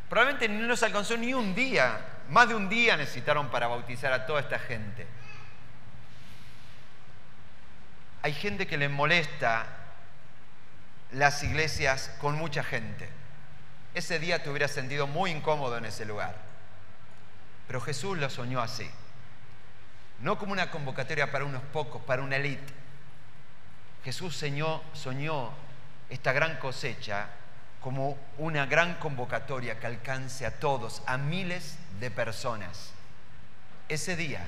Probablemente no nos alcanzó ni un día, más de un día necesitaron para bautizar a toda esta gente. Hay gente que le molesta las iglesias con mucha gente. Ese día te hubieras sentido muy incómodo en ese lugar. Pero Jesús lo soñó así. No como una convocatoria para unos pocos, para una élite. Jesús soñó esta gran cosecha como una gran convocatoria que alcance a todos, a miles de personas. Ese día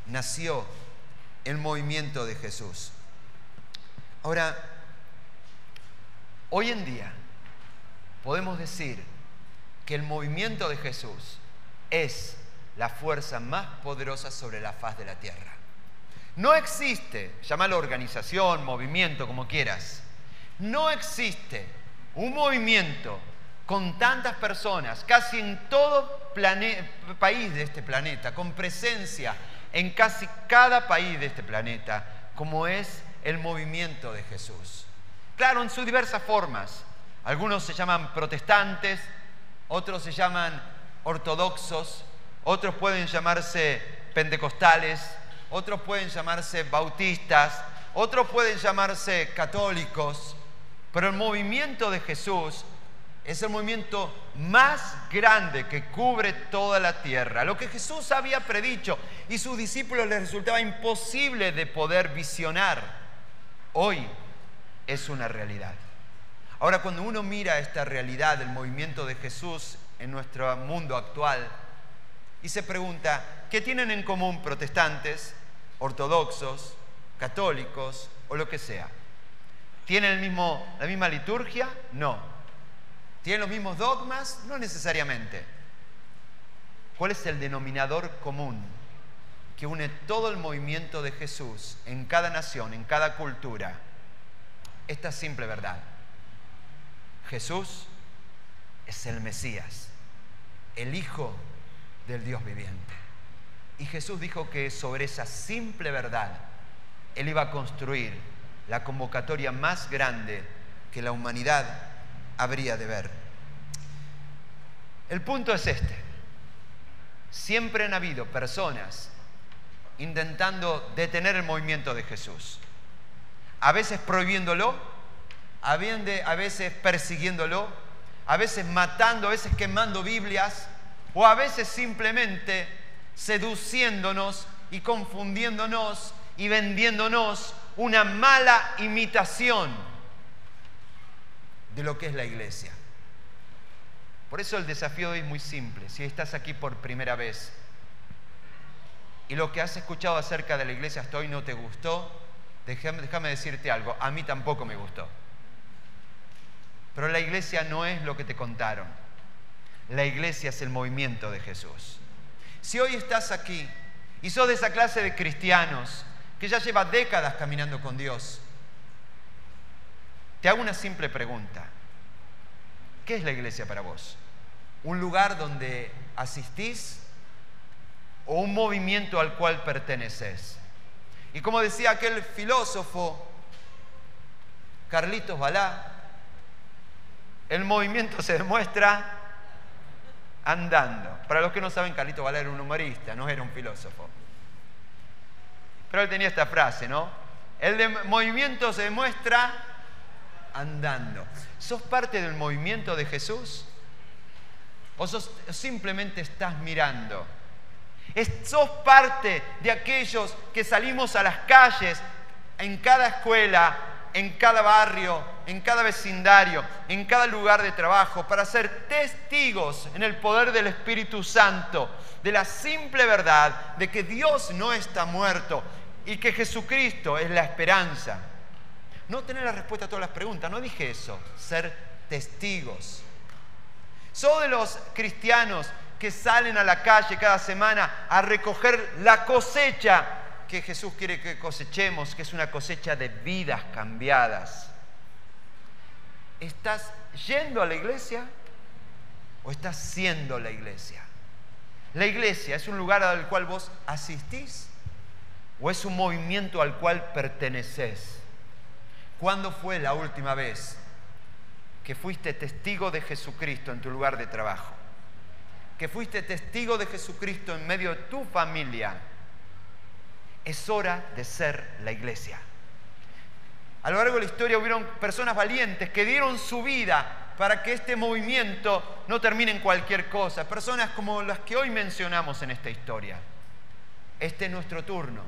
nació el movimiento de Jesús. Ahora, hoy en día podemos decir que el movimiento de Jesús es la fuerza más poderosa sobre la faz de la tierra. No existe, llámalo organización, movimiento, como quieras, no existe un movimiento con tantas personas, casi en todo país de este planeta, con presencia en casi cada país de este planeta, como es el movimiento de Jesús. Claro, en sus diversas formas. Algunos se llaman protestantes, otros se llaman ortodoxos, otros pueden llamarse pentecostales, otros pueden llamarse bautistas, otros pueden llamarse católicos, pero el movimiento de Jesús es el movimiento más grande que cubre toda la tierra. Lo que Jesús había predicho y sus discípulos les resultaba imposible de poder visionar, hoy es una realidad. Ahora, cuando uno mira esta realidad del movimiento de Jesús en nuestro mundo actual y se pregunta, ¿qué tienen en común protestantes, ortodoxos, católicos o lo que sea? ¿Tienen la misma liturgia? No. ¿Tienen los mismos dogmas? No necesariamente. ¿Cuál es el denominador común que une todo el movimiento de Jesús en cada nación, en cada cultura? Esta simple verdad. Jesús es el Mesías, el Hijo del Dios viviente. Y Jesús dijo que sobre esa simple verdad Él iba a construir la convocatoria más grande que la humanidad habría de ver. El punto es este. Siempre han habido personas intentando detener el movimiento de Jesús. A veces prohibiéndolo, a veces persiguiéndolo, a veces matando, a veces quemando Biblias, o a veces simplemente seduciéndonos y confundiéndonos y vendiéndonos una mala imitación de lo que es la iglesia. Por eso el desafío de hoy es muy simple. Si estás aquí por primera vez y lo que has escuchado acerca de la iglesia hasta hoy no te gustó, déjame decirte algo, a mí tampoco me gustó. Pero la iglesia no es lo que te contaron. La iglesia es el movimiento de Jesús. Si hoy estás aquí y sos de esa clase de cristianos que ya lleva décadas caminando con Dios, te hago una simple pregunta. ¿Qué es la iglesia para vos? ¿Un lugar donde asistís o un movimiento al cual perteneces? Y como decía aquel filósofo, Carlitos Balá, el movimiento se demuestra andando. Para los que no saben, Carlitos Balá era un humorista, no era un filósofo. Pero él tenía esta frase, ¿no? El movimiento se demuestra andando. ¿Sos parte del movimiento de Jesús? ¿O simplemente estás mirando? ¿Sos parte de aquellos que salimos a las calles, en cada escuela, en cada barrio, en cada vecindario, en cada lugar de trabajo, para ser testigos en el poder del Espíritu Santo de la simple verdad de que Dios no está muerto y que Jesucristo es la esperanza? No tener la respuesta a todas las preguntas, no dije eso, ser testigos. ¿Sos de los cristianos que salen a la calle cada semana a recoger la cosecha que Jesús quiere que cosechemos, que es una cosecha de vidas cambiadas? ¿Estás yendo a la iglesia o estás siendo la iglesia? ¿La iglesia es un lugar al cual vos asistís o es un movimiento al cual perteneces? ¿Cuándo fue la última vez que fuiste testigo de Jesucristo en tu lugar de trabajo? Que fuiste testigo de Jesucristo en medio de tu familia. Es hora de ser la iglesia. A lo largo de la historia hubieron personas valientes que dieron su vida para que este movimiento no termine en cualquier cosa. Personas como las que hoy mencionamos en esta historia. Este es nuestro turno.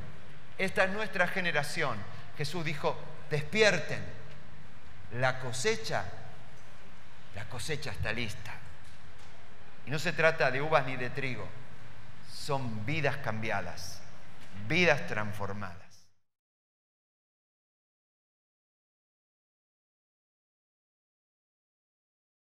Esta es nuestra generación. Jesús dijo: despierten. La cosecha está lista. Y no se trata de uvas ni de trigo. Son vidas cambiadas, vidas transformadas.